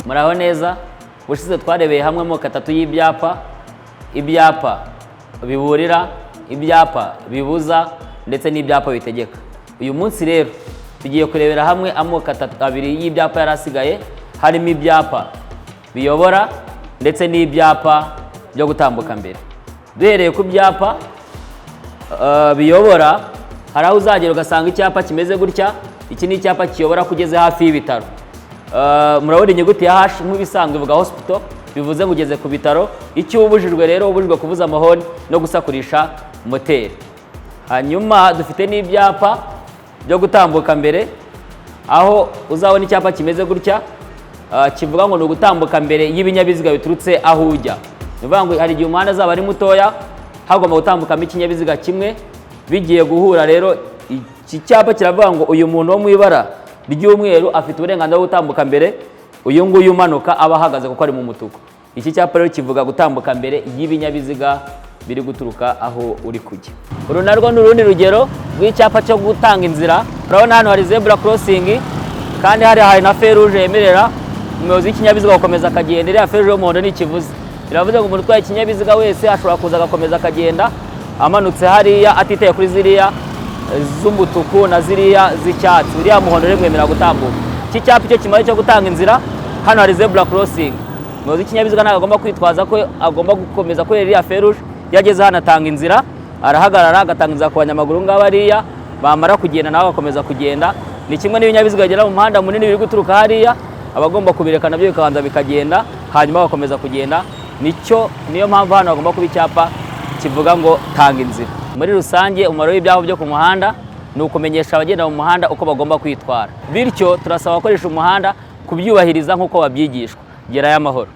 muraho neza. Ubushize twarebeye hamwe amoko atatu y'ibyapa: ibyapa biburira, ibyapa bibuza ndetse n'ibyapa bitegeka. Uyu munsi rero tugiye kurebera hamwe amoko abiri y'ibyapa yarasigaye, harimo ibyapa biyobora ndetse n'ibyapa byo gutambuka mbere. Duhereye ku byapa biyobora, hari aho uzagera ugasanga icyapa kimeze gutya. Iki ni icyapa kiyobora kugeze hafi y'ibitaro. Murabona inyuguti ya H nk'ibisanzwe ivuga hospital, bivuze ngo ugeze ku bitaro. Icyo ubujijwe rero, ubujijwe kuvuza amahoni no gusakurisha moteri. Hanyuma dufite n'ibyapa byo gutambuka mbere, aho uzabona icyapa kimeze gutya kivuga ngo ni ugutambuka mbere y'ibinyabiziga biturutse aho ujya. Nivuga ngo hari igihe umuhanda azaba ari mutoya, hagomba gutambukamo ikinyabiziga kimwe, bigiye guhura rero iki cyapa kiravuga ngo uyu muntu wo mu ibara ry'umweru afite uburenganzira bwo gutambuka mbere, uyu nguyu umanuka aba ahagaze kuko ari mu mutuku. Iki cyapa rero kivuga gutambuka mbere y'ibinyabiziga biri guturuka aho uri kujya. Uru narwo ni urundi rugero rw'icyapa cyo gutanga inzira. Urabona hano hari zebra crossing, kandi hari na feruje yemerera umuyobozi w'ikinyabiziga gukomeza akagenda. Iriya feruje y'umuhondo ni ikivuze, biravuze ngo umuntu utwaye ikinyabiziga wese ashobora kuza agakomeza akagenda amanutse hariya atitaye kuri ziriya z'umutuku na ziriya z'icyatsi. Uriya muhondo rero mwemera gutambuka. Iki cyapa icyo kimaze cyo gutanga inzira, hano hari zebra crossing. Umuyobozi w'ikinyabiziga ntabwo agomba kwitwaza ko agomba gukomeza kurera iriya feruje. Yageze hano atanga inzira, arahagarara agatanga inzira ku banyamaguru ngabo bariya, bamara kugenda nawe agakomeza kugenda. Ni kimwe n'ibinyabiziga bigera mu muhanda munini biri guturuka hariya, abagomba kubireka nabyo bikabanza bikagenda, hanyuma bagakomeza kugenda. Niyo mpamvu hano hagomba kuba icyapa kivuga ngo tanga inzira. Muri rusange umumaro w'ibyapa byo ku muhanda ni ukumenyesha abagenda mu muhanda uko bagomba kwitwara. Bityo turasaba abakoresha umuhanda kubyubahiriza nk'uko babyigishwa. Gerayo amahoro.